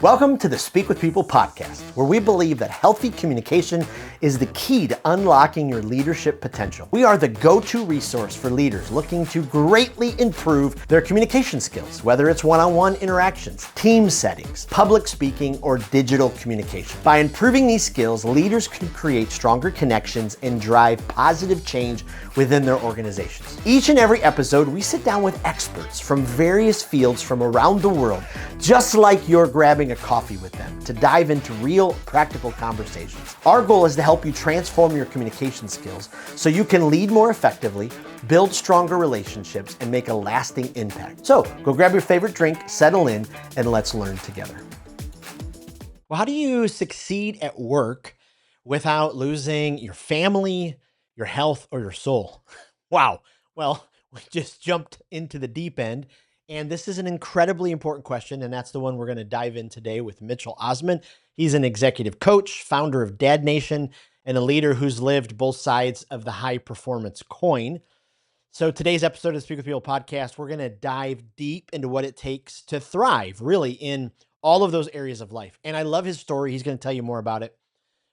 Welcome to the Speak with People podcast, where we believe that healthy communication is the key to unlocking your leadership potential. We are the go-to resource for leaders looking to greatly improve their communication skills, whether it's one-on-one interactions, team settings, public speaking, or digital communication. By improving these skills, leaders can create stronger connections and drive positive change within their organizations. Each and every episode, we sit down with experts from various fields from around the world, just like you're grabbing a coffee with them, to dive into real, practical conversations. Our goal is to help you transform your communication skills so you can lead more effectively, build stronger relationships, and make a lasting impact. So go grab your favorite drink, settle in, and let's learn together. Well, how do you succeed at work without losing your family, your health, or your soul? Wow. Well, we just jumped into the deep end. And this is an incredibly important question, and that's the one we're going to dive in today with Mitchell Osmond. He's an executive coach, founder of Dad Nation, and a leader who's lived both sides of the high performance coin. So today's episode of the Speak with People podcast, we're going to dive deep into what it takes to thrive, really, in all of those areas of life. And I love his story. He's going to tell you more about it,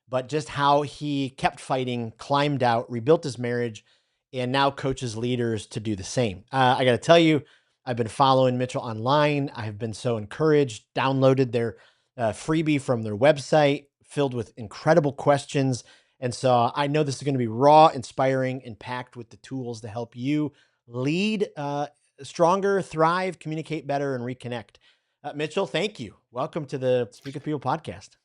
but just how he kept fighting, climbed out, rebuilt his marriage, and now coaches leaders to do the same. I got to tell you, I've been following Mitchell online. I've been so encouraged, downloaded their freebie from their website filled with incredible questions. And so I know this is going to be raw, inspiring, and packed with the tools to help you lead stronger, thrive, communicate better, and reconnect. Mitchell, thank you. Welcome to the Speak with People podcast.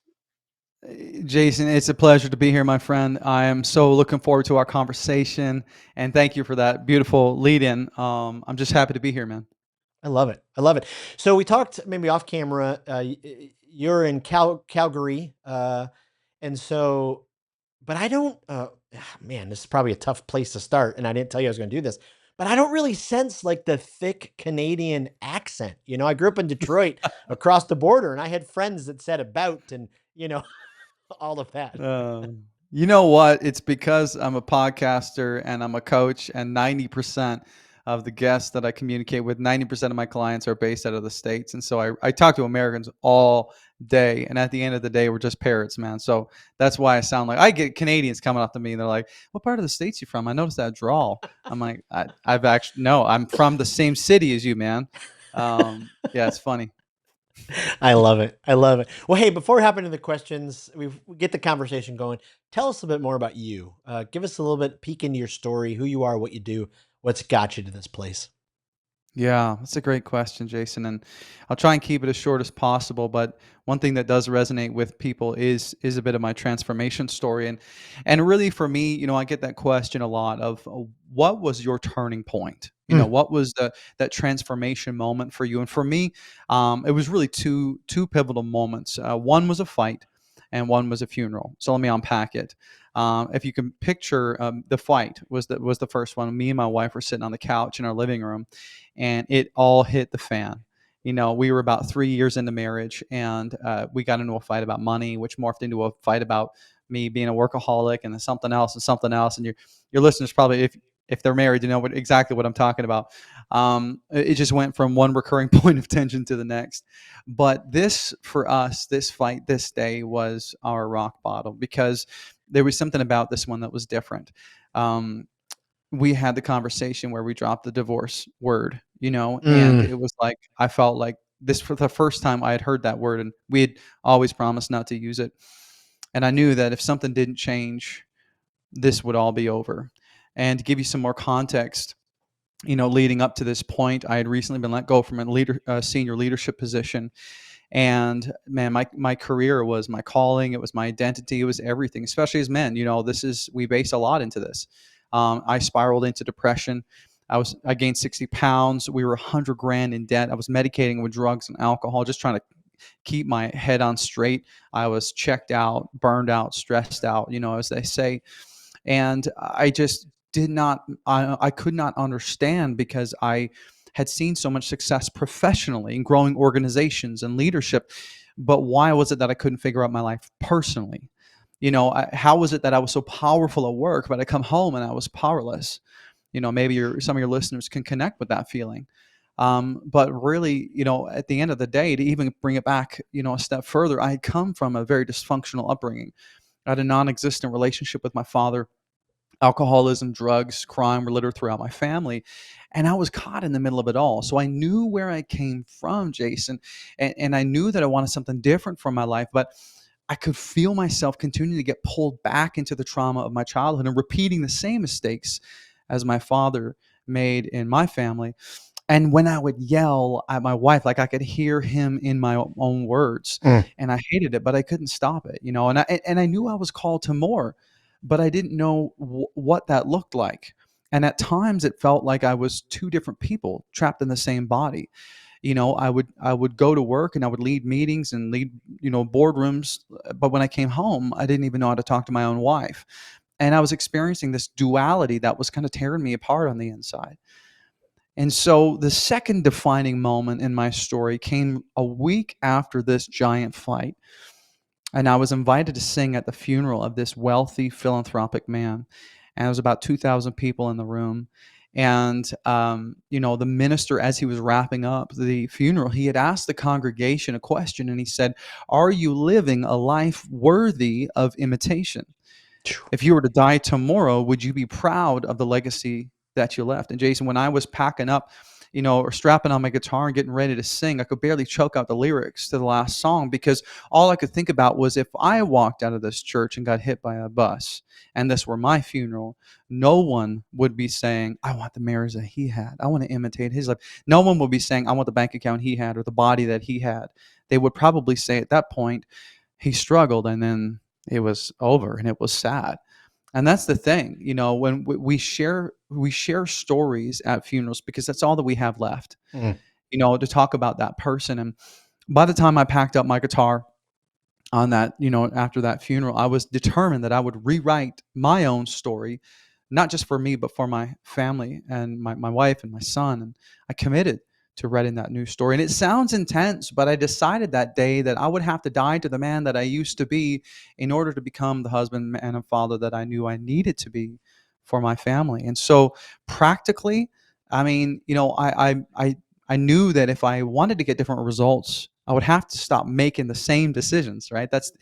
Jason, it's a pleasure to be here, my friend. I am so looking forward to our conversation, and thank you for that beautiful lead-in. I'm just happy to be here, man. I love it. I love it. So we talked maybe off camera. You're in Calgary, and so, but I don't. Man, this is probably a tough place to start, and I didn't tell you I was going to do this. But I don't really sense like the thick Canadian accent. You know, I grew up in Detroit, across the border, and I had friends that said about, and all of that. You know what? It's because I'm a podcaster and I'm a coach, and 90% of the guests that I communicate with, 90% of my clients are based out of the States. And so I talk to Americans all day. And at the end of the day, we're just parrots, man. So that's why I sound like I get Canadians coming up to me and they're like, "What part of the States you from? I noticed that drawl." I'm like, I've actually, no, I'm from the same city as you, man. Yeah, it's funny. I love it. I love it. Well, hey, before we hop into the questions, we get the conversation going. Tell us a bit more about you. Give us a little bit peek into your story, who you are, what you do, what's got you to this place. Yeah, that's a great question, Jason. And I'll try and keep it as short as possible. But one thing that does resonate with people is a bit of my transformation story. And really for me, I get that question a lot of what was your turning point? What was that transformation moment for you? And for me, it was really two pivotal moments. One was a fight, and one was a funeral. So let me unpack it. If you can picture, the fight was the first one. Me and my wife were sitting on the couch in our living room, and it all hit the fan. We were about 3 years into marriage, and we got into a fight about money, which morphed into a fight about me being a workaholic, and then something else and something else. And your listeners probably, if they're married, exactly what I'm talking about. It just went from one recurring point of tension to the next. But this, for us, this fight, this day was our rock bottom, because there was something about this one that was different. We had the conversation where we dropped the divorce word, and it was like, I felt like this for the first time I had heard that word, and we had always promised not to use it. And I knew that if something didn't change, this would all be over. And to give you some more context, leading up to this point, I had recently been let go from a senior leadership position. And man, my career was my calling. It was my identity. It was everything, especially as men. We base a lot into this. I spiraled into depression. I gained 60 pounds. We were $100,000 in debt. I was medicating with drugs and alcohol, just trying to keep my head on straight. I was checked out, burned out, stressed out, as they say. And I just I could not understand, because I had seen so much success professionally in growing organizations and leadership. But why was it that I couldn't figure out my life personally? How was it that I was so powerful at work, but I come home and I was powerless? Maybe some of your listeners can connect with that feeling. But really, at the end of the day, to even bring it back, a step further, I had come from a very dysfunctional upbringing. I had a non-existent relationship with my father. Alcoholism, drugs, crime were littered throughout my family, and I was caught in the middle of it all. So I knew where I came from, Jason, and I knew that I wanted something different from my life, but I could feel myself continuing to get pulled back into the trauma of my childhood and repeating the same mistakes as my father made in my family. And when I would yell at my wife, like, I could hear him in my own words, Mm. and I hated it, but I couldn't stop it, and I knew I was called to more, but I didn't know what that looked like. And at times it felt like I was two different people trapped in the same body. I would go to work and I would lead meetings and lead, boardrooms, but when I came home, I didn't even know how to talk to my own wife. And I was experiencing this duality that was kind of tearing me apart on the inside. And so the second defining moment in my story came a week after this giant fight. And I was invited to sing at the funeral of this wealthy philanthropic man. And there was about 2,000 people in the room. And, the minister, as he was wrapping up the funeral, he had asked the congregation a question and he said, "Are you living a life worthy of imitation? If you were to die tomorrow, would you be proud of the legacy that you left?" And Jason, when I was packing up, or strapping on my guitar and getting ready to sing, I could barely choke out the lyrics to the last song because all I could think about was if I walked out of this church and got hit by a bus and this were my funeral, no one would be saying, "I want the marriage that he had. I want to imitate his life." No one would be saying, "I want the bank account he had or the body that he had." They would probably say at that point, "He struggled and then it was over and it was sad." And that's the thing, when we share stories at funerals because that's all that we have left, Mm. to talk about that person. And by the time I packed up my guitar on that, after that funeral, I was determined that I would rewrite my own story, not just for me, but for my family and my wife and my son. And I committed to writing that new story. And it sounds intense, but I decided that day that I would have to die to the man that I used to be in order to become the husband and father that I knew I needed to be for my family. And so practically, I mean, I knew that if I wanted to get different results, I would have to stop making the same decisions, right? That's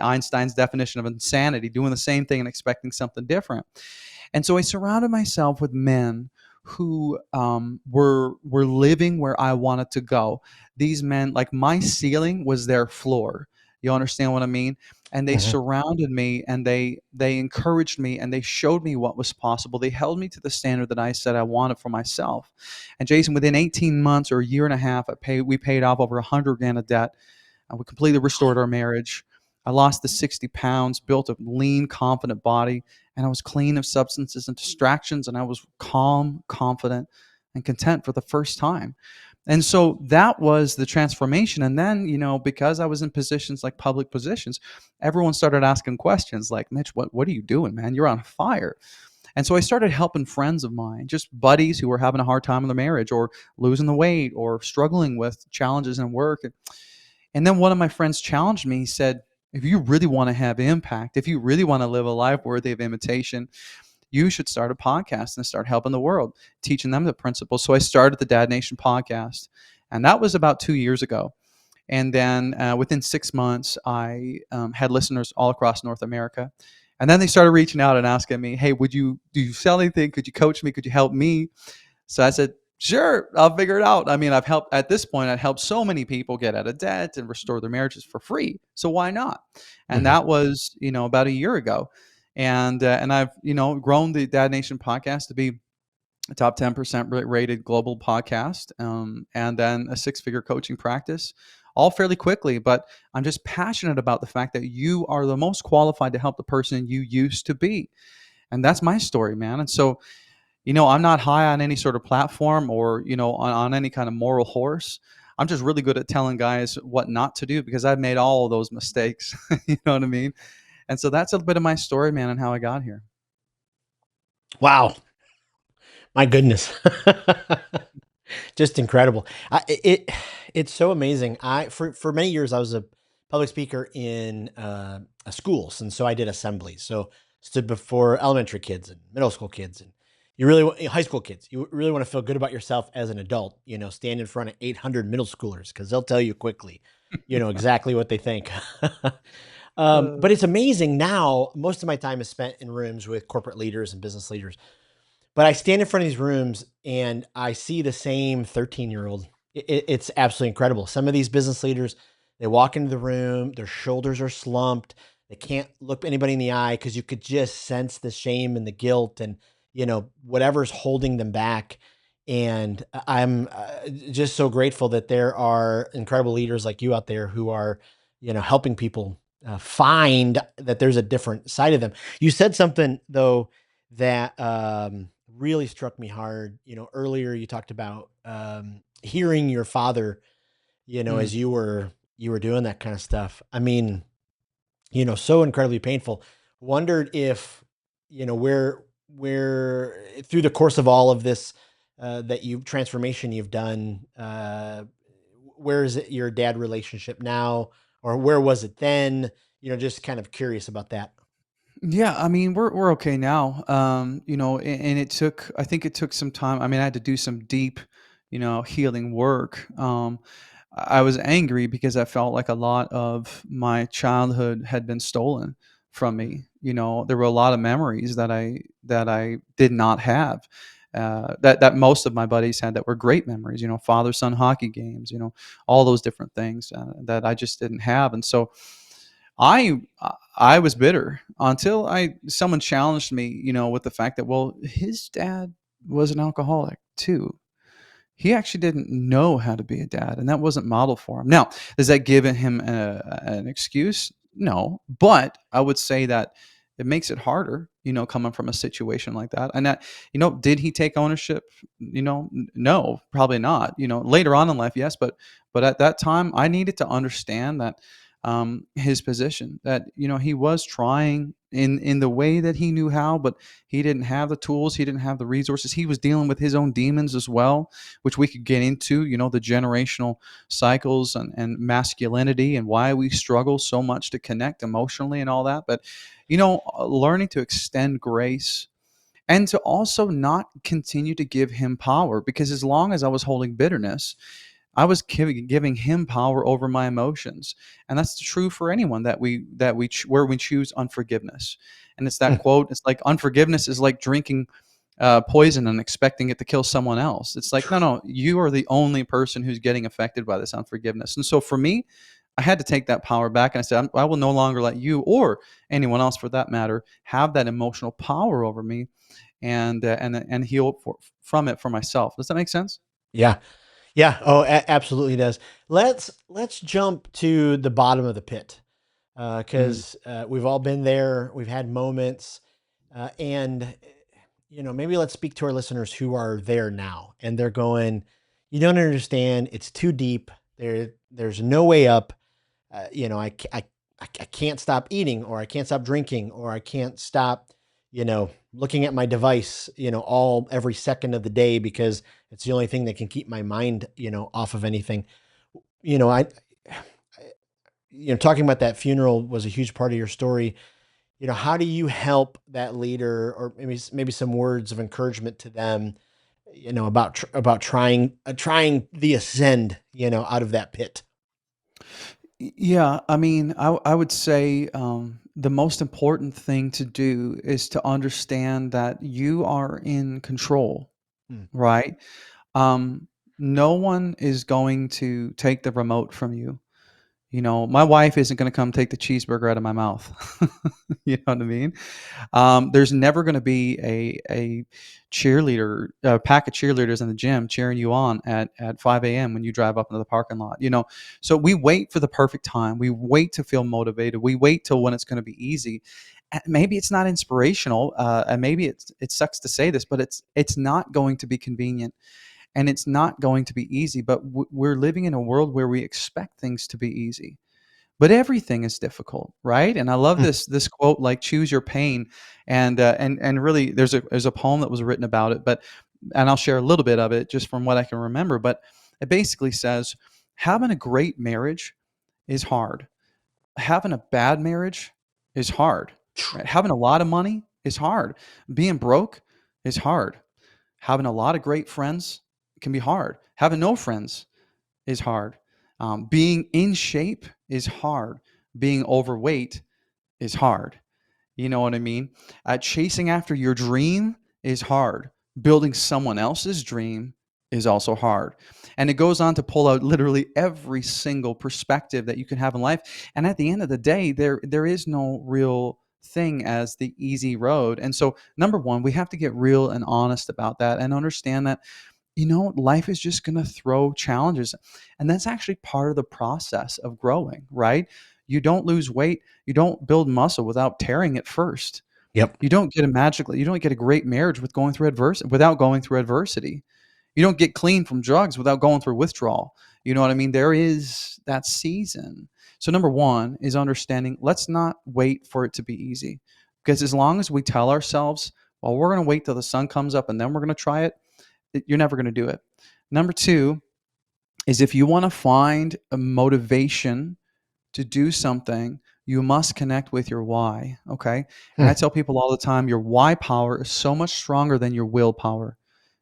Einstein's definition of insanity, doing the same thing and expecting something different. And so I surrounded myself with men who were living where I wanted to go. These men, like my ceiling was their floor. You understand what I mean? And they Mhm. surrounded me and they encouraged me and they showed me what was possible. They held me to the standard that I said I wanted for myself. And Jason, within 18 months or a year and a half, we paid off over 100 grand of debt. We completely restored our marriage. I lost the 60 pounds, built a lean, confident body, and I was clean of substances and distractions, and I was calm, confident, and content for the first time. And so that was the transformation. And then, because I was in positions like public positions, everyone started asking questions like, "Mitch, what are you doing, man? You're on fire." And so I started helping friends of mine, just buddies who were having a hard time in their marriage or losing the weight or struggling with challenges in work. And then one of my friends challenged me. He said, "If you really want to have impact, if you really want to live a life worthy of imitation, you should start a podcast and start helping the world, teaching them the principles." So I started the Dad Nation podcast. And that was about 2 years ago. And then within 6 months, I had listeners all across North America. And then they started reaching out and asking me, "Hey, do you sell anything? Could you coach me? Could you help me?" So I said, "Sure, I'll figure it out." I mean, at this point, I've helped so many people get out of debt and restore their marriages for free. So why not? And Mhm. that was, about a year ago. And I've, grown the Dad Nation podcast to be a top 10% rated global podcast, and then a six-figure coaching practice, all fairly quickly. But I'm just passionate about the fact that you are the most qualified to help the person you used to be. And that's my story, man. And so, I'm not high on any sort of platform or, on any kind of moral horse. I'm just really good at telling guys what not to do because I've made all of those mistakes. You know what I mean? And so that's a bit of my story, man, and how I got here. Wow. My goodness. Just incredible. It's so amazing. For many years I was a public speaker in schools, and so I did assemblies. So stood before elementary kids and middle school kids, You really high school kids, you really want to feel good about yourself as an adult, stand in front of 800 middle schoolers because they'll tell you quickly, exactly what they think. But it's amazing now. Most of my time is spent in rooms with corporate leaders and business leaders. But I stand in front of these rooms and I see the same 13-year-old. It's absolutely incredible. Some of these business leaders, they walk into the room, their shoulders are slumped. They can't look anybody in the eye because you could just sense the shame and the guilt and, whatever's holding them back. And I'm just so grateful that there are incredible leaders like you out there who are, helping people find that there's a different side of them. You said something though that really struck me hard. Earlier you talked about hearing your father, Mm. as you were doing that kind of stuff. I mean, so incredibly painful. Wondered if, where through the course of all of this that you transformation you've done, where is it your dad relationship now, or where was it then? Just kind of curious about that. Yeah, I mean, we're okay now. And it took, I think it took some time. I mean, I had to do some deep, healing work. I was angry because I felt like a lot of my childhood had been stolen from Mm. me. There were a lot of memories that I did not have. That most of my buddies had that were great memories. Father son hockey games. All those different things that I just didn't have, and so I was bitter until I someone challenged me, with the fact that, well, his dad was an alcoholic too. He actually didn't know how to be a dad, and that wasn't modeled for him. Now, does that give him an excuse? No, but I would say that it makes it harder, coming from a situation like that. And that, did he take ownership? No, probably not. Later on in life, yes, but at that time, I needed to understand that his position, that he was trying in the way that he knew how, but he didn't have the tools, he didn't have the resources. He was dealing with his own demons as well, which we could get into, the generational cycles and masculinity and why we struggle so much to connect emotionally and all that. But, learning to extend grace and to also not continue to give him power, because as long as I was holding bitterness, I was giving him power over my emotions, and that's true for anyone where we choose unforgiveness. And it's that Mm. quote. It's like unforgiveness is like drinking poison and expecting it to kill someone else. It's like, no, no, you are the only person who's getting affected by this unforgiveness. And so for me, I had to take that power back, and I said, I will no longer let you or anyone else, for that matter, have that emotional power over me, and heal from it for myself. Does that make sense? Yeah. Yeah. Oh, absolutely does. Let's jump to the bottom of the pit, Mm. because we've all been there. We've had moments, and maybe let's speak to our listeners who are there now, and they're going, "You don't understand. It's too deep. There's no way up. I can't stop eating, or I can't stop drinking, or I can't stop, looking at my device, all every second of the day because it's the only thing that can keep my mind, off of anything." You know, talking about that funeral was a huge part of your story. How do you help that leader, or maybe some words of encouragement to them, about trying the ascend, out of that pit? Yeah, I mean, I would say the most important thing to do is to understand that you are in control, Mm. right? Um, no one is going to take the remote from you. My wife isn't going to come take the cheeseburger out of my mouth. You know what I mean? There's never going to be a cheerleader, a pack of cheerleaders in the gym cheering you on at 5 a.m. when you drive up into the parking lot. So we wait for the perfect time. We wait to feel motivated. We wait till when it's going to be easy. And maybe it's not inspirational, and maybe it sucks to say this, but it's not going to be convenient, and it's not going to be easy. But we're living in a world where we expect things to be easy, but everything is difficult, right? And I love Mm. this quote, like, choose your pain. And really, there's a poem that was written about it, and I'll share a little bit of it just from what I can remember. But it basically says, having a great marriage is hard. Having a bad marriage is hard, right? Having a lot of money is hard. Being broke is hard. Having a lot of great friends can be hard. Having no friends is hard. Being in shape is hard. Being overweight is hard. You know what I mean? Chasing after your dream is hard. Building someone else's dream is also hard. And it goes on to pull out literally every single perspective that you can have in life. And at the end of the day, there is no real thing as the easy road. And so, number one, we have to get real and honest about that and understand that life is just going to throw challenges. And that's actually part of the process of growing, right? You don't lose weight, you don't build muscle without tearing it first. Yep. You don't get a great marriage without going through adversity. You don't get clean from drugs without going through withdrawal. You know what I mean? There is that season. So number one is understanding, let's not wait for it to be easy. Because as long as we tell ourselves, well, we're going to wait till the sun comes up and then we're going to try it, you're never going to do it. Number two is if you want to find a motivation to do something, you must connect with your why. Okay. And I Hmm. tell people all the time, your why power is so much stronger than your willpower.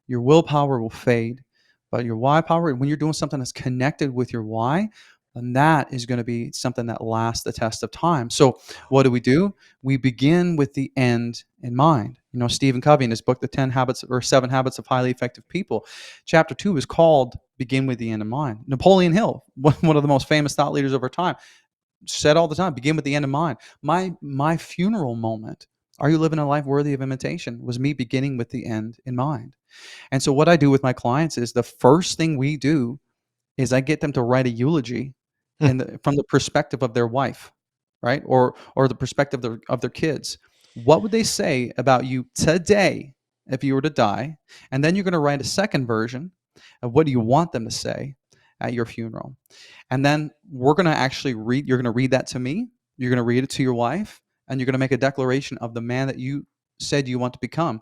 Your willpower will fade, but your why power, when you're doing something that's connected with your why, then that is going to be something that lasts the test of time. So, what do? We begin with the end in mind. Stephen Covey in his book, The 10 Habits or 7 Habits of Highly Effective People, chapter 2 is called Begin with the End in Mind. Napoleon Hill, one of the most famous thought leaders of our time, said all the time, begin with the end in mind. My funeral moment, are you living a life worthy of imitation, was me beginning with the end in mind. And so what I do with my clients is the first thing we do is I get them to write a eulogy Hmm. from the perspective of their wife, right? Or the perspective of their kids. What would they say about you today if you were to die? And then you're going to write a second version of what do you want them to say at your funeral. And then you're going to read that to me, you're going to read it to your wife, and you're going to make a declaration of the man that you said you want to become.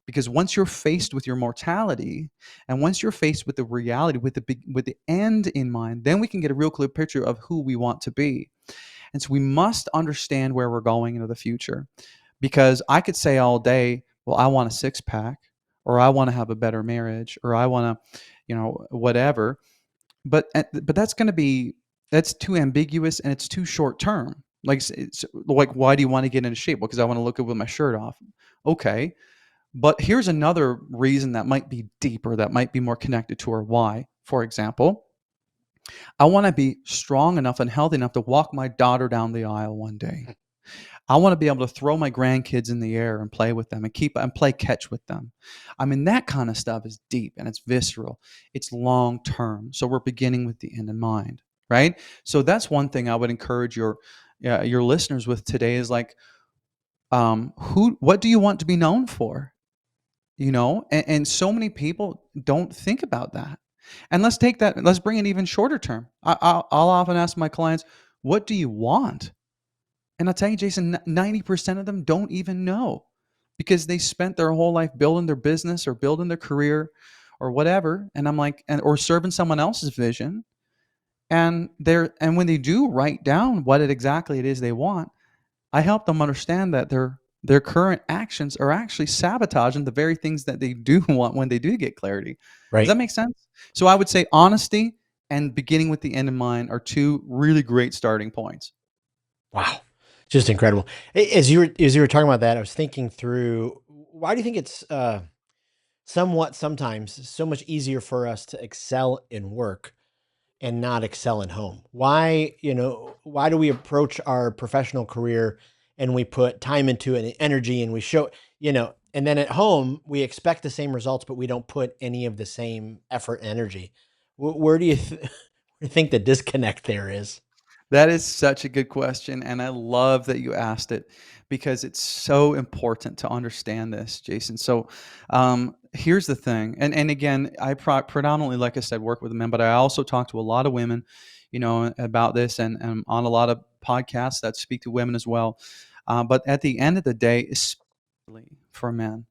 Because once you're faced with your mortality, and once you're faced with the reality, with the end in mind, then we can get a real clear picture of who we want to be. And so we must understand where we're going into the future. Because I could say all day, well, I want a six pack, or I want to have a better marriage, or I want to, whatever. But that's too ambiguous and it's too short term. Like it's like, why do you want to get into shape? Well, because I want to look good with my shirt off. Okay, but here's another reason that might be deeper, that might be more connected to our why. For example, I want to be strong enough and healthy enough to walk my daughter down the aisle one day. I want to be able to throw my grandkids in the air and play with them and play catch with them. I mean, that kind of stuff is deep and it's visceral. It's long term. So we're beginning with the end in mind, right? So that's one thing I would encourage your listeners with today is like, what do you want to be known for? And so many people don't think about that. And let's bring it even shorter term. I'll often ask my clients, what do you want? And I'll tell you, Jason, 90% of them don't even know because they spent their whole life building their business or building their career or whatever. And I'm like, or serving someone else's vision. And when they do write down exactly it is they want, I help them understand that their current actions are actually sabotaging the very things that they do want when they do get clarity. Does Right. that make sense? So I would say honesty and beginning with the end in mind are two really great starting points. Wow. Just incredible. As you were talking about that, I was thinking through, why do you think it's somewhat sometimes so much easier for us to excel in work and not excel at home? Why do we approach our professional career and we put time into it and energy and we show, and then at home we expect the same results, but we don't put any of the same effort and energy. Where do you where do you think the disconnect there is? That is such a good question, and I love that you asked it because it's so important to understand this, Jason. So, here's the thing, and again, I predominantly, like I said, work with men, but I also talk to a lot of women, about this, and on a lot of podcasts that speak to women as well. But at the end of the day, especially for men,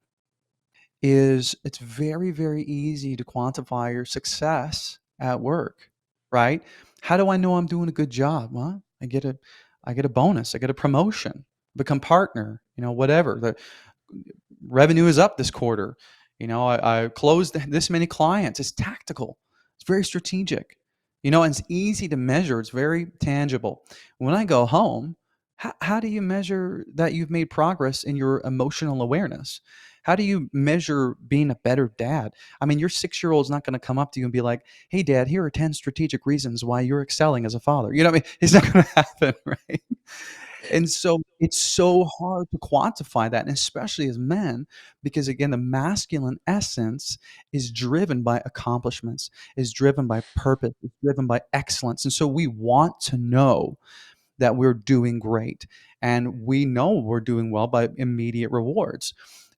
is it's very, very easy to quantify your success at work, right? How do I know I'm doing a good job? Well, I get a bonus, I get a promotion, become partner, whatever. The revenue is up this quarter. I closed this many clients. It's tactical. It's very strategic. And it's easy to measure. It's very tangible. When I go home, how do you measure that you've made progress in your emotional awareness? How do you measure being a better dad? I mean, your 6-year-old's not going to come up to you and be like, "Hey, Dad, here are 10 strategic reasons why you're excelling as a father." You know what I mean? It's not going to happen, right? And so it's so hard to quantify that, and especially as men, because again, the masculine essence is driven by accomplishments, is driven by purpose, is driven by excellence. And so we want to know that we're doing great. And we know we're doing well by immediate rewards.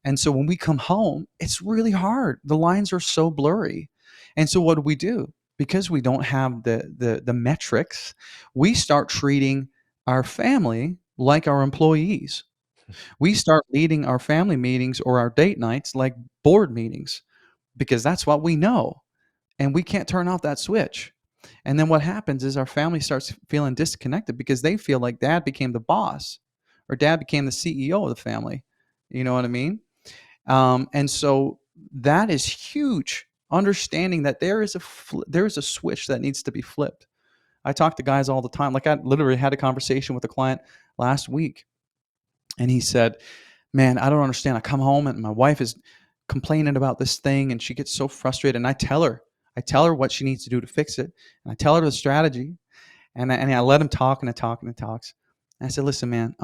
And so when we come home, it's really hard. The lines are so blurry. And so what do we do? Because we don't have the metrics, we start treating our family like our employees. We start leading our family meetings or our date nights like board meetings because that's what we know. And we can't turn off that switch. And then what happens is our family starts feeling disconnected because they feel like dad became the boss or dad became the CEO of the family. You know what I mean? And so that is huge. Understanding that there is a switch that needs to be flipped. I talk to guys all the time. Like I literally had a conversation with a client last week, and he said, "Man, I don't understand. I come home and my wife is complaining about this thing, and she gets so frustrated. And I tell her what she needs to do to fix it, and I tell her the strategy, and I let him talk, and I talk, and he talks. And I said, "Listen, man,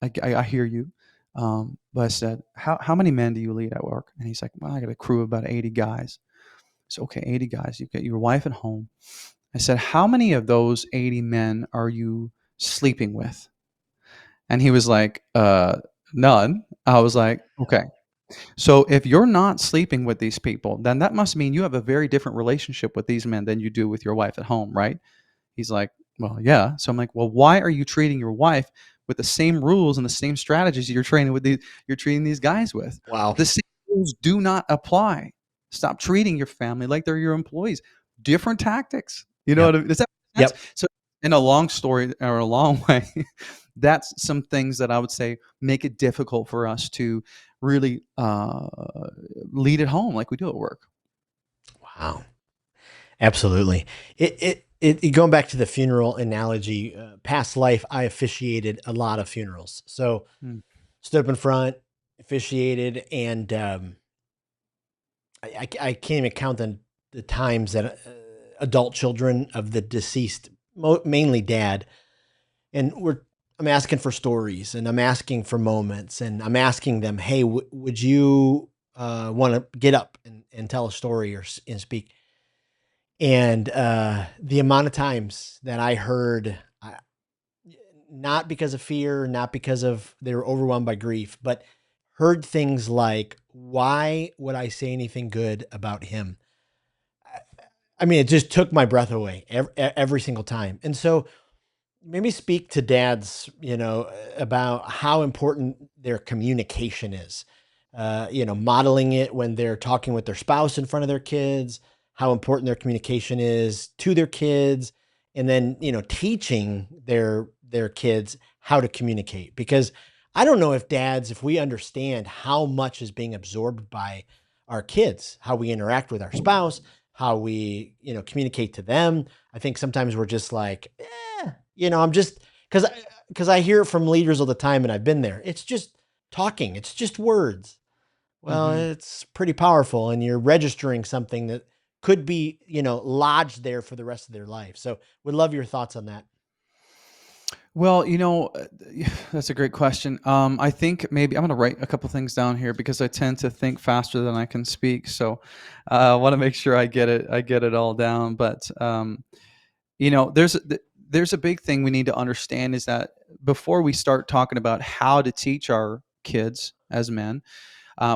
I hear you, but I said, how many men do you lead at work?" And he's like, "Well, I got a crew of about 80 guys." So okay, 80 guys. You've got your wife at home. I said, "How many of those 80 men are you sleeping with?" And he was like, none. I was like, "Okay. So if you're not sleeping with these people, then that must mean you have a very different relationship with these men than you do with your wife at home, right?" He's like, "Well, yeah." So I'm like, "Well, why are you treating your wife with the same rules and the same strategies you're treating these guys with? Wow. The same rules do not apply. Stop treating your family like they're your employees. Different tactics." You know Yep. what I mean? Does that make Yep. sense? So in a long story or a long way, that's some things that I would say make it difficult for us to really lead at home like we do at work. Wow. Absolutely. Going back to the funeral analogy, past life, I officiated a lot of funerals. So Mm. stood up in front, officiated, and I can't even count the times that adult children of the deceased, mainly dad, and I'm asking for stories, and I'm asking for moments, and I'm asking them, "Hey, would you want to get up and tell a story and speak?" And the amount of times that I heard, not because of fear, not because of they were overwhelmed by grief, but heard things like, "Why would I say anything good about him?" I mean, it just took my breath away every single time. And so maybe speak to dads, about how important their communication is. Modeling it when they're talking with their spouse in front of their kids, how important their communication is to their kids, and then, teaching their kids how to communicate. Because I don't know if we understand how much is being absorbed by our kids, how we interact with our spouse, how we, communicate to them. I think sometimes we're just like, I'm just because I hear it from leaders all the time, and I've been there. It's just talking. It's just words. Well, Mhm. it's pretty powerful, and you're registering something that could be, lodged there for the rest of their life. So, would love your thoughts on that. Well, that's a great question. I think maybe I'm going to write a couple things down here because I tend to think faster than I can speak. So I want to make sure I get it. I get it all down. But there's a big thing we need to understand is that before we start talking about how to teach our kids as men,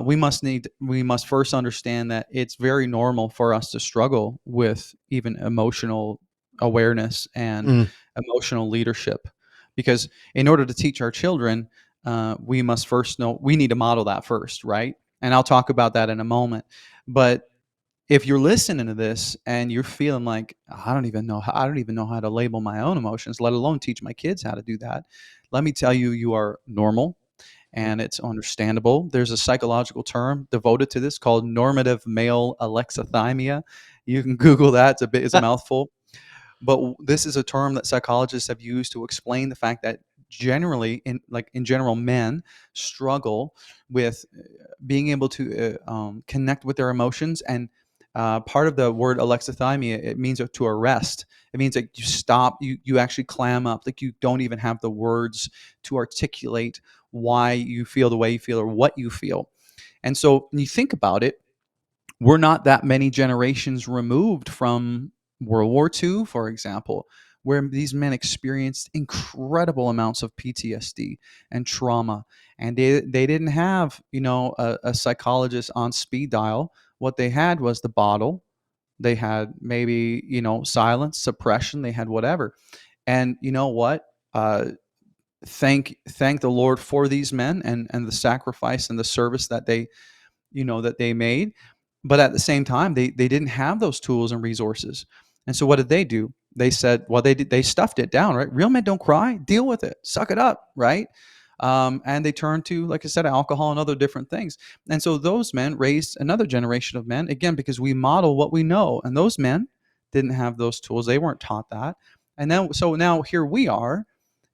we must first understand that it's very normal for us to struggle with even emotional awareness and Mm, emotional leadership, because in order to teach our children, we must first know we need to model that first, right? And I'll talk about that in a moment. But if you're listening to this and you're feeling like I don't even know how to label my own emotions, let alone teach my kids how to do that, let me tell you, you are normal, Mm. and it's understandable. There's a psychological term devoted to this called normative male alexithymia. You can Google that. It's a mouthful. But this is a term that psychologists have used to explain the fact that generally, in general, men struggle with being able to connect with their emotions. And part of the word alexithymia, it means to arrest. It means that you stop, you actually clam up, like you don't even have the words to articulate why you feel the way you feel or what you feel. And so when you think about it, we're not that many generations removed from World War II, for example, where these men experienced incredible amounts of PTSD and trauma. And they didn't have, a psychologist on speed dial. What they had was the bottle. They had maybe, silence, suppression, they had whatever. And you know what? Thank the Lord for these men and the sacrifice and the service that they made. But at the same time, they didn't have those tools and resources. And so what did they do? They said, well, they stuffed it down, right? Real men don't cry. Deal with it. Suck it up, right? And they turned to, like I said, alcohol and other different things. And so those men raised another generation of men, again, because we model what we know. And those men didn't have those tools. They weren't taught that. And then, so now here we are,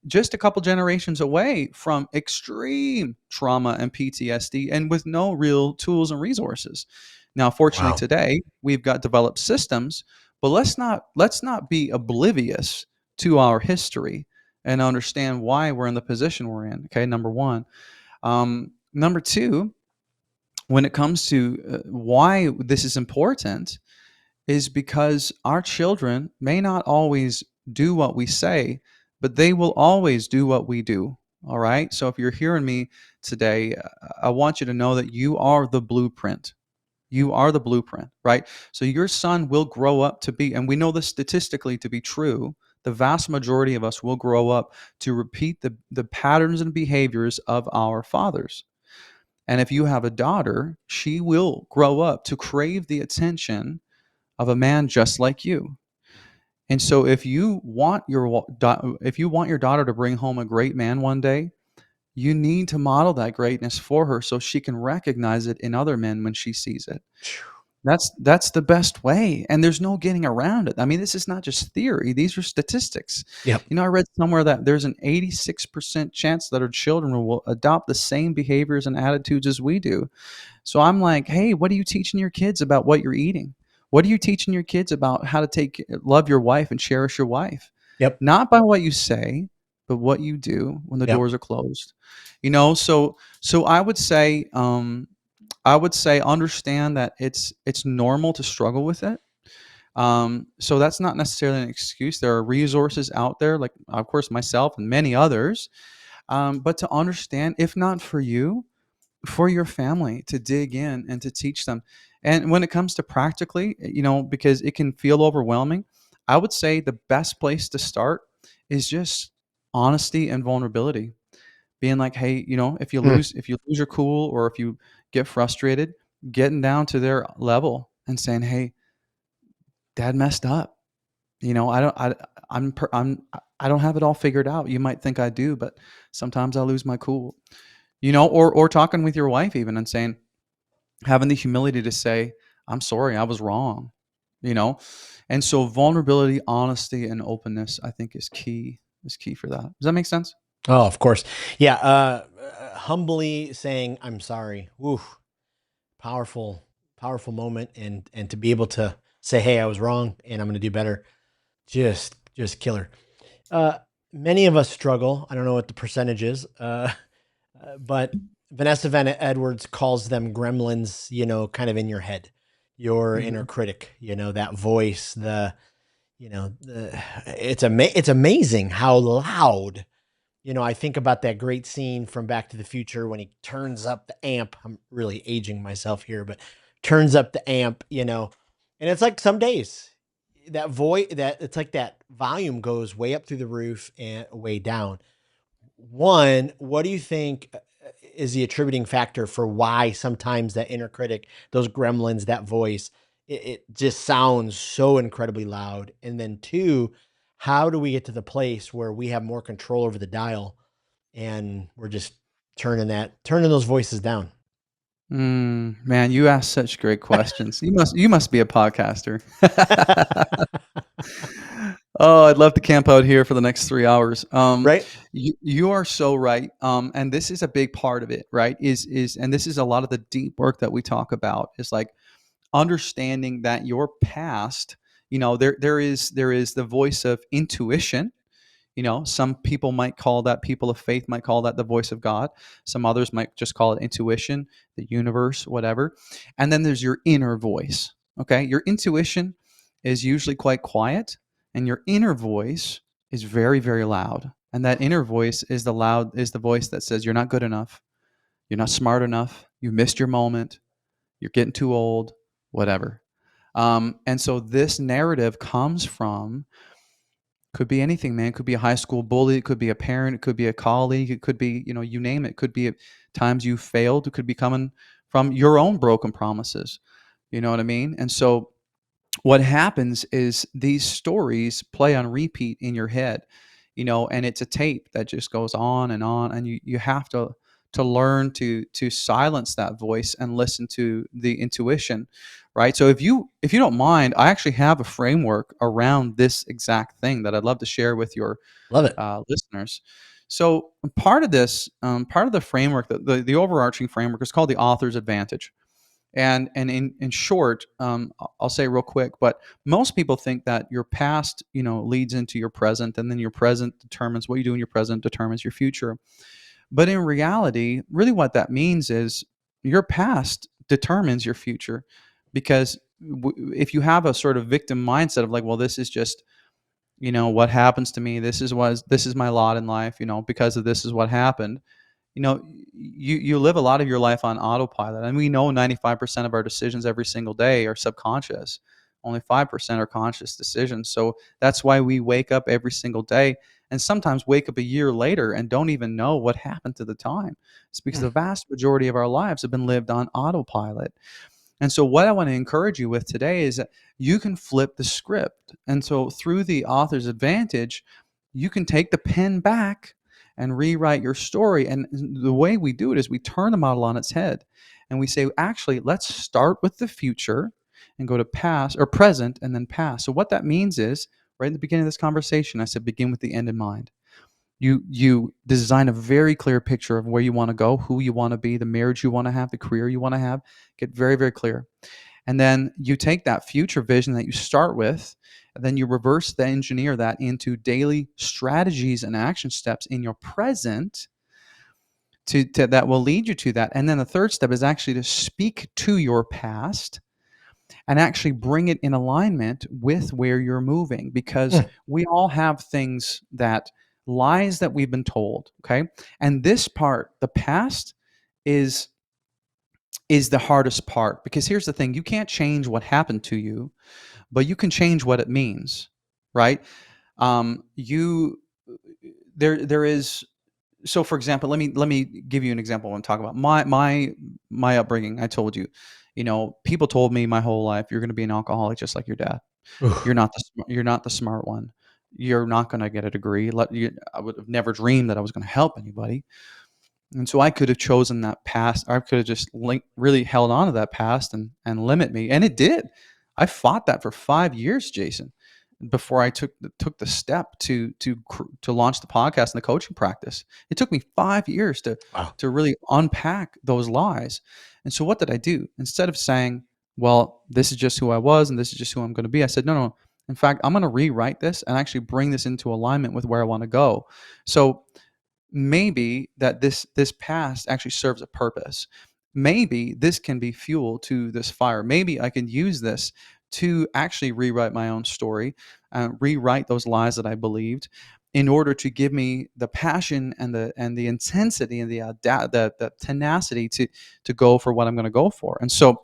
just a couple generations away from extreme trauma and PTSD and with no real tools and resources. Now, fortunately Wow. today, we've got developed systems, but let's not be oblivious to our history and understand why we're in the position we're in. Okay, number one. Number two, when it comes to why this is important, is because our children may not always do what we say, but they will always do what we do. All right. So if you're hearing me today, I want you to know that you are the blueprint. You are the blueprint, right? So your son will grow up to be, and we know this statistically to be true. The vast majority of us will grow up to repeat the patterns and behaviors of our fathers. And if you have a daughter, she will grow up to crave the attention of a man just like you. And so if you want your daughter to bring home a great man one day, you need to model that greatness for her so she can recognize it in other men when she sees it. That's the best way, and there's no getting around it. I mean, this is not just theory, these are statistics. Yep. I read somewhere that there's an 86% chance that our children will adopt the same behaviors and attitudes as we do. So I'm like, hey, what are you teaching your kids about what you're eating? What are you teaching your kids about how to love your wife and cherish your wife? Yep. Not by what you say, but what you do when the Yep. doors are closed. So I would say understand that it's normal to struggle with it. So that's not necessarily an excuse. There are resources out there, like of course myself and many others. But to understand, if not for you, for your family to dig in and to teach them. And when it comes to practically, because it can feel overwhelming, I would say the best place to start is just honesty and vulnerability. Being like, hey, Mm. if you lose your cool or if you get frustrated, getting down to their level and saying, hey, dad messed up. I don't I don't have it all figured out. You might think I do, but sometimes I lose my cool. Or talking with your wife even and saying, having the humility to say, I'm sorry, I was wrong, you know? And so vulnerability, honesty, and openness, I think is key for that. Does that make sense? Oh, of course. Yeah. Humbly saying, I'm sorry. Ooh, powerful, powerful moment. And to be able to say, hey, I was wrong and I'm going to do better. Just killer. Uh, Many of us struggle. I don't know what the percentage is. But Vanessa Van Edwards calls them gremlins, kind of in your head, your inner Mhm. critic, that voice, it's amazing how loud, I think about that great scene from Back to the Future when he turns up the amp. I'm really aging myself here, but turns up the amp, and it's like some days that it's like that volume goes way up through the roof and way down. One, what do you think is the attributing factor for why sometimes that inner critic, those gremlins, that voice, it just sounds so incredibly loud? And then two, how do we get to the place where we have more control over the dial and we're just turning those voices down? Man, you ask such great questions. You must be a podcaster. Oh, I'd love to camp out here for the next 3 hours. Right? You are so right. And this is a big part of it, right? And this is a lot of the deep work that we talk about. Is like understanding that your past. There is the voice of intuition. Some people might call that, people of faith might call that the voice of God. Some others might just call it intuition, the universe, whatever. And then there's your inner voice. Okay. Your intuition is usually quite quiet, and your inner voice is very, very loud. And that inner voice is the voice that says, you're not good enough. You're not smart enough. You missed your moment. You're getting too old, whatever. And so this narrative comes from, could be anything, man. It could be a high school bully. It could be a parent. It could be a colleague. It could be, you name it. It could be times you failed. It could be coming from your own broken promises. You know what I mean? And so what happens is these stories play on repeat in your head, and it's a tape that just goes on, and you have to learn to silence that voice and listen to the intuition, right? So if you don't mind, I actually have a framework around this exact thing that I'd love to share with your Love it. listeners. So part of this, part of the framework, the overarching framework is called the author's advantage. And in short, I'll say real quick, but most people think that your past, leads into your present, and then your present determines what you do in your present determines your future. But in reality, really what that means is your past determines your future, because if you have a sort of victim mindset of like, well, this is just, what happens to me. This is my lot in life, because of this is what happened. You live a lot of your life on autopilot, and we know 95% of our decisions every single day are subconscious. Only 5% are conscious decisions. So that's why we wake up every single day, and sometimes wake up a year later and don't even know what happened to the time. It's because Mm. the vast majority of our lives have been lived on autopilot. And so, what I want to encourage you with today is that you can flip the script. And so, through the author's advantage, you can take the pen back and rewrite your story. And the way we do it is we turn the model on its head, and we say, actually, let's start with the future and go to past or present and then past. So, what that means is, right in the beginning of this conversation, I said, begin with the end in mind. You design a very clear picture of where you want to go, who you want to be, the marriage you want to have, the career you want to have. Get very, very clear. And then you take that future vision that you start with, and then you reverse the engineer that into daily strategies and action steps in your present to that will lead you to that. And then the third step is actually to speak to your past and actually bring it in alignment with where you're moving, because Mm. we all have things, that lies that we've been told. Okay. And this part, the past, is the hardest part, because here's the thing: you can't change what happened to you, but you can change what it means, right? You there is. So for example, let me give you an example. When I'm talking about my upbringing, I told you, people told me my whole life, you're going to be an alcoholic just like your dad. Oof. You're not the smart one. You're not going to get a degree. I would have never dreamed that I was going to help anybody. And so I could have chosen that past. I could have just really held on to that past and limit me. And it did. I fought that for 5 years, Jason, before I took the step to launch the podcast and the coaching practice. It took me 5 years Wow. to really unpack those lies. And so what did I do? Instead of saying, well, this is just who I was and this is just who I'm going to be, I said, no, no. In fact, I'm going to rewrite this and actually bring this into alignment with where I want to go. So maybe that this past actually serves a purpose. Maybe this can be fuel to this fire. Maybe I can use this to actually rewrite my own story, rewrite those lies that I believed, in order to give me the passion and the intensity and the tenacity to go for what I'm going to go for. And so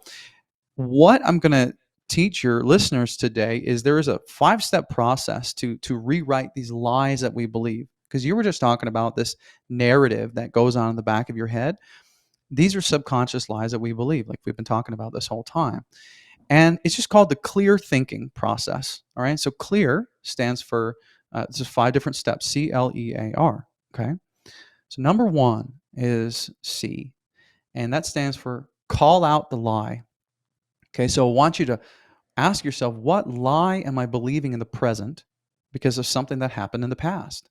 what I'm going to teach your listeners today is there is a 5-step process to rewrite these lies that we believe. Because you were just talking about this narrative that goes on in the back of your head. These are subconscious lies that we believe, like we've been talking about this whole time. And it's just called the clear thinking process. All right. So clear stands for, it's just 5 different steps: CLEAR. Okay. So number one, is C, and that stands for call out the lie. Okay, so I want you to ask yourself, what lie am I believing in the present because of something that happened in the past?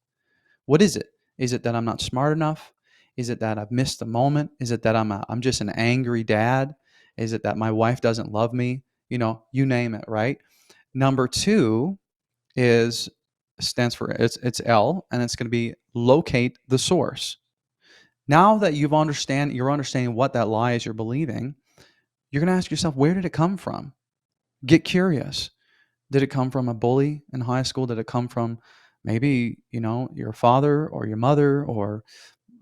What is it? Is it that I'm not smart enough? Is it that I've missed the moment? Is it that I'm just an angry dad? Is it that my wife doesn't love me? You name it, right? Number two is stands for it's L, and it's going to be locate the source. Now that you're understanding what that lie is you're believing, you're going to ask yourself, where did it come from? Get curious. Did it come from a bully in high school? Did it come from maybe, your father or your mother or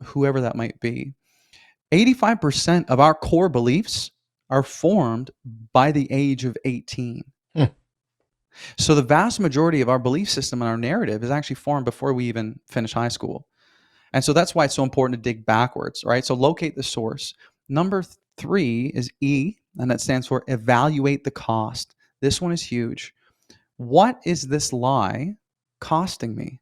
whoever that might be? 85% of our core beliefs are formed by the age of 18. Hmm. So the vast majority of our belief system and our narrative is actually formed before we even finish high school. And so that's why it's so important to dig backwards, right? So locate the source. Number three is E, and that stands for evaluate the cost. This one is huge. What is this lie costing me?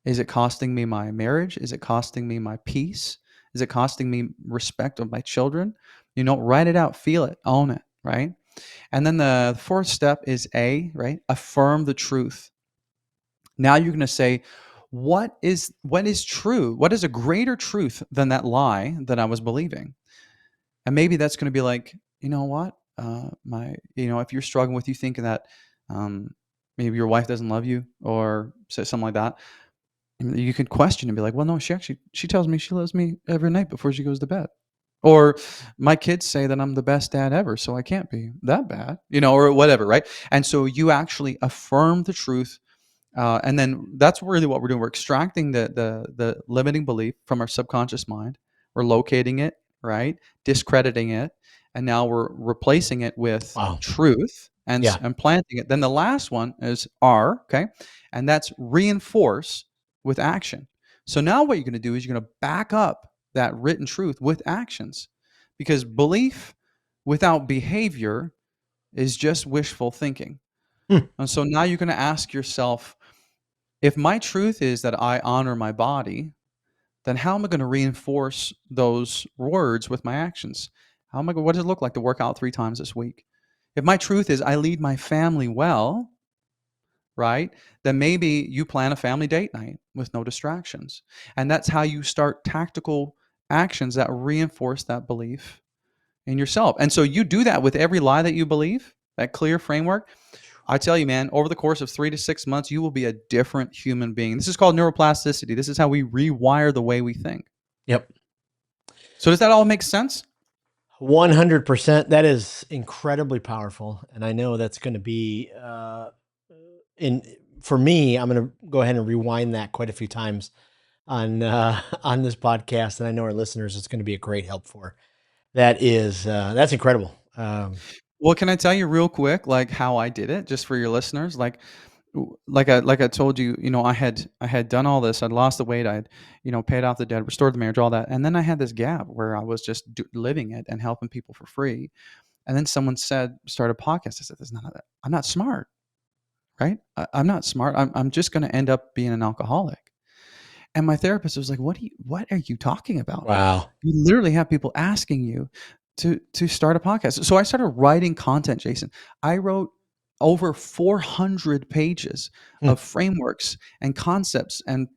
Is it costing me my marriage? Is it costing me my peace? Is it costing me respect of my children? Write it out, feel it, own it, right? And then the fourth step is A, right? Affirm the truth. Now you're going to say, what is true? What is a greater truth than that lie that I was believing? And maybe that's going to be like, you know what? If you're struggling with you thinking that um, maybe your wife doesn't love you or say something like that, you could question and be like, well, no, she tells me she loves me every night before she goes to bed. Or my kids say that I'm the best dad ever, so I can't be that bad, or whatever, right? And so you actually affirm the truth, and then that's really what we're doing. We're extracting the limiting belief from our subconscious mind. We're locating it, right? Discrediting it, and now we're replacing it with Wow. truth Yeah. and planting it. Then the last one is R, okay, and that's reinforce with action. So now what you're going to do is you're going to back up that written truth with actions, because belief without behavior is just wishful thinking. Hmm. And so now you're going to ask yourself, if my truth is that I honor my body, then how am I going to reinforce those words with my actions? What does it look like to work out 3 times this week? If my truth is I lead my family well, right? Then maybe you plan a family date night with no distractions. And that's how you start tactical actions that reinforce that belief in yourself. And so you do that with every lie that you believe, that clear framework. I tell you, man, over the course of 3 to 6 months, you will be a different human being. This is called neuroplasticity. This is how we rewire the way we think. Yep. So does that all make sense? 100%. That is incredibly powerful. And I know that's going to be, in for me, I'm going to go ahead and rewind that quite a few times on, on this podcast. And I know our listeners, it's going to be a great help for. That's incredible. Well, can I tell you real quick, like how I did it, just for your listeners? Like I told you, I had done all this. I'd lost the weight. I'd paid off the debt, restored the marriage, all that, and then I had this gap where I was just living it and helping people for free. And then someone said, "Start a podcast." I said, "There's none of that. I'm not smart, right? I'm not smart. I'm just going to end up being an alcoholic." And my therapist was like, what are you talking about? Wow. You literally have people asking you to start a podcast. So I started writing content, Jason. I wrote over 400 pages Hmm. of frameworks and concepts and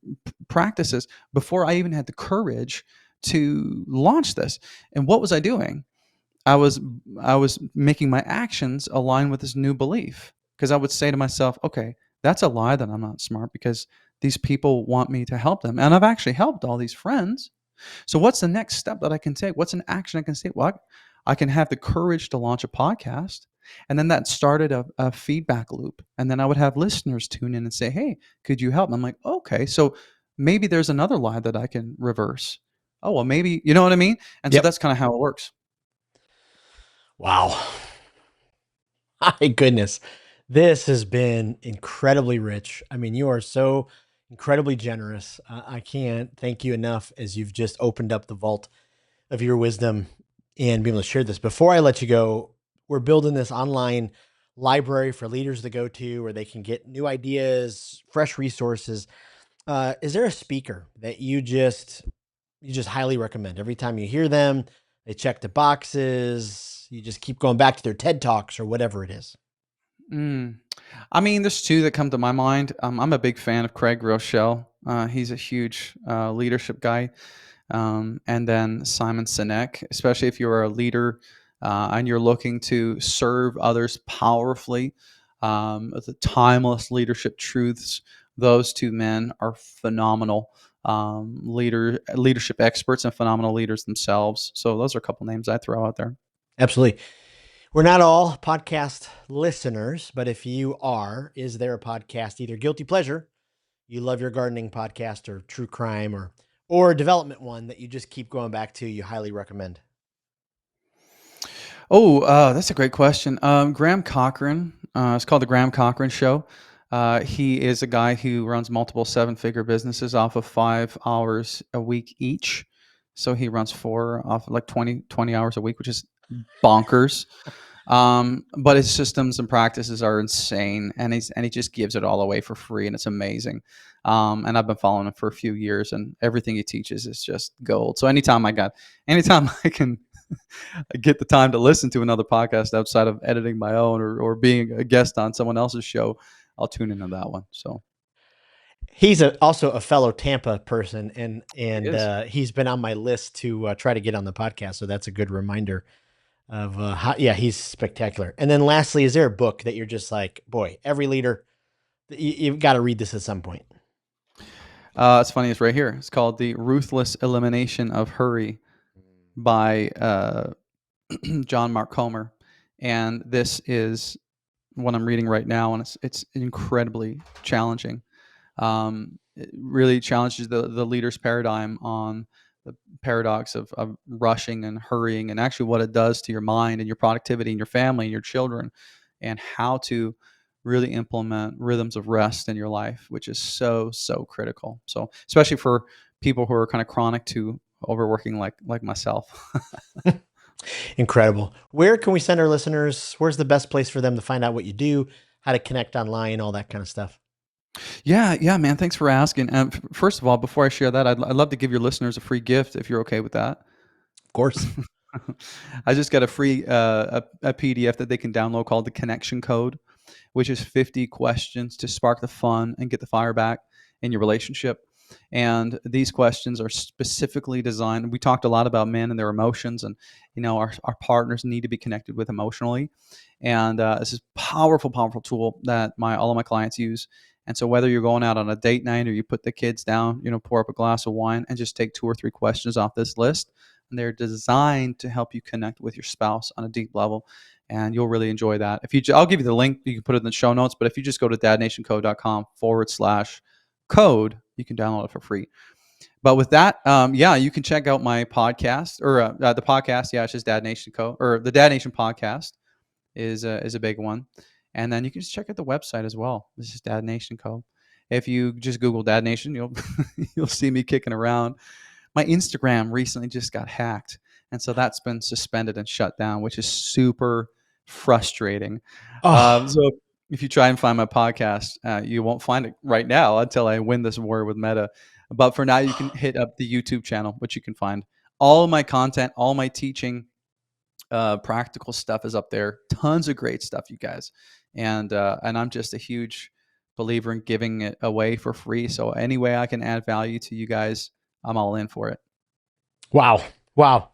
practices before I even had the courage to launch this. And what was I doing? I was I was making my actions align with this new belief, because I would say to myself, okay, that's a lie that I'm not smart because these people want me to help them. And I've actually helped all these friends. So what's the next step that I can take? What's an action I can take? Well, I can have the courage to launch a podcast. And then that started a feedback loop. And then I would have listeners tune in and say, hey, could you help? And I'm like, okay, so maybe there's another lie that I can reverse. Oh, well, maybe, you know what I mean? And so Yep. that's kind of how it works. Wow. My goodness. This has been incredibly rich. I mean, you are so incredibly generous. I can't thank you enough as you've just opened up the vault of your wisdom and being able to share this. Before I let you go, we're building this online library for leaders to go to where they can get new ideas, fresh resources. Is there a speaker that you just you just highly recommend? Every time you hear them, they check the boxes. You just keep going back to their TED Talks or whatever it is. Mm. I mean, there's two that come to my mind. I'm a big fan of Craig Rochelle. He's a huge leadership guy. And then Simon Sinek, especially if you're a leader and you're looking to serve others powerfully. The timeless leadership truths. Those two men are phenomenal leadership experts and phenomenal leaders themselves. So those are a couple names I throw out there. Absolutely. We're not all podcast listeners, but if you are, is there a podcast, either guilty pleasure, you love your gardening podcast, or true crime, or a development one that you just keep going back to, you highly recommend? Oh, that's a great question. Graham Cochran. It's called the Graham Cochran Show. He is a guy who runs multiple seven-figure businesses off of 5 hours a week each. So he runs four off like 20 hours a week, which is bonkers. But his systems and practices are insane, and he just gives it all away for free, and it's amazing. And I've been following him for a few years, and everything he teaches is just gold. So anytime I can get the time to listen to another podcast outside of editing my own or being a guest on someone else's show, I'll tune into that one. So He's also a fellow Tampa person, and he is. he's been on my list to try to get on the podcast. So that's a good reminder of how. Yeah, he's spectacular. And then lastly, is there a book that you're just like, boy, every leader, you've got to read this at some point? It's funny. It's right here. It's called The Ruthless Elimination of Hurry by John Mark Comer. And this is what I'm reading right now, and it's incredibly challenging. It really challenges the leader's paradigm on the paradox of rushing and hurrying, and actually what it does to your mind and your productivity and your family and your children, and how to really implement rhythms of rest in your life, which is so critical. So especially for people who are kind of chronic to overworking, like myself. Incredible. Where can we send our listeners? Where's the best place for them to find out what you do, how to connect online, all that kind of stuff? Yeah, man. Thanks for asking. First of all, before I share that, I'd love to give your listeners a free gift if you're okay with that. Of course. I just got a free a PDF that they can download called the Connection Code, which is 50 questions to spark the fun and get the fire back in your relationship. And these questions are specifically designed. We talked a lot about men and their emotions, and our partners need to be connected with emotionally. And this is powerful tool that all of my clients use. And so whether you're going out on a date night or you put the kids down, pour up a glass of wine and just take 2 or 3 questions off this list, and they're designed to help you connect with your spouse on a deep level, and you'll really enjoy that. I'll give you the link. You can put it in the show notes, but if you just go to dadnationcode.com/code, you can download it for free. But with that, yeah, you can check out my podcast or the podcast. Yeah, it's just Dad Nation Code, or the Dad Nation podcast is a big one. And then you can just check out the website as well. This is Dad Nation Co. If you just Google Dad Nation, you'll you'll see me kicking around. My Instagram recently just got hacked, and so that's been suspended and shut down, which is super frustrating. Oh, So if you try and find my podcast, you won't find it right now until I win this war with Meta. But for now, you can hit up the YouTube channel, which you can find all of my content, all my teaching, practical stuff is up there. Tons of great stuff, you guys, and I'm just a huge believer in giving it away for free. So any way I can add value to you guys, I'm all in for it. wow. Wow.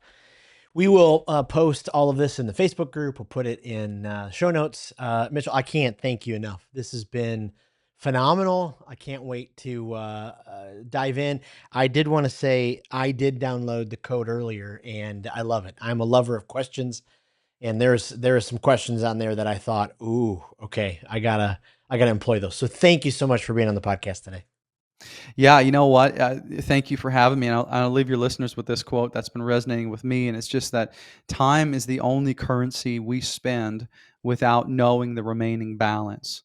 We will post all of this in the Facebook group. We'll put it in show notes. Mitchell, I can't thank you enough. This has been phenomenal. I can't wait to dive in. I did want to say I did download the code earlier, and I love it. I'm a lover of questions, and there are some questions on there that I thought, ooh, okay, I gotta employ those. So thank you so much for being on the podcast today. Yeah, you know what? Thank you for having me. And I'll leave your listeners with this quote that's been resonating with me. And it's just that time is the only currency we spend without knowing the remaining balance.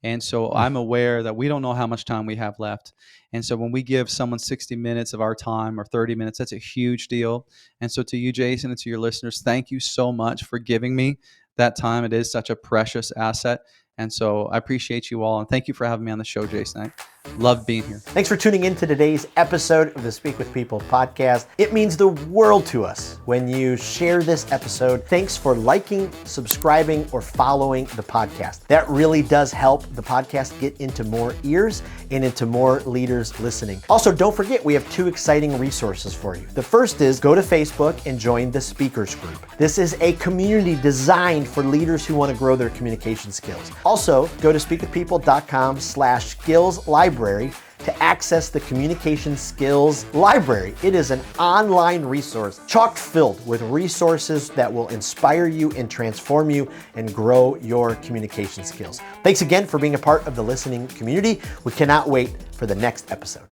And so Mm. I'm aware that we don't know how much time we have left. And so when we give someone 60 minutes of our time or 30 minutes, that's a huge deal. And so to you, Jason, and to your listeners, thank you so much for giving me that time. It is such a precious asset. And so I appreciate you all. And thank you for having me on the show, Jason. Loved being here. Thanks for tuning in to today's episode of the Speak with People podcast. It means the world to us when you share this episode. Thanks for liking, subscribing, or following the podcast. That really does help the podcast get into more ears and into more leaders listening. Also, don't forget, we have 2 exciting resources for you. The first is go to Facebook and join the Speakers Group. This is a community designed for leaders who want to grow their communication skills. Also, go to speakwithpeople.com/skills library to access the Communication Skills Library. It is an online resource chock filled with resources that will inspire you and transform you and grow your communication skills. Thanks again for being a part of the listening community. We cannot wait for the next episode.